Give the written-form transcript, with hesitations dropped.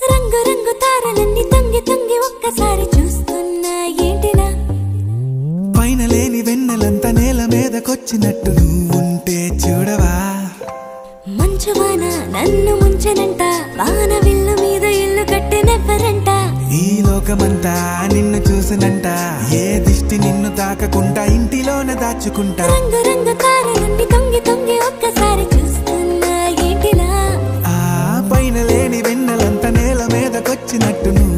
రంగు రంగు తారలన్నీ తొంగి తొంగి ఒక్కసారి చూస్తున్నా ఏంటిలా పైన లేని వెన్నెలంతా నేల మీదకొచ్చినట్టు నువ్వుంటే చూడవా మంచువాన నన్ను ముంచెనంట వాన విల్లు మీద ఇల్లు కట్టినెవ్వరంట ఈ లోకమంతా నిన్ను చూసినంట ఏ దిష్టి నిన్ను తాకకుండా ఇంటిలోనే దాచుకుంటా రంగు రంగు తారలన్నీ తొంగి తొంగి ఒక్కసారి చూస్తున్నా ఏంటిలా ఆ పైన లేని వెన్నెలంతా నేల మీదకొచ్చినట్టు నువ్వు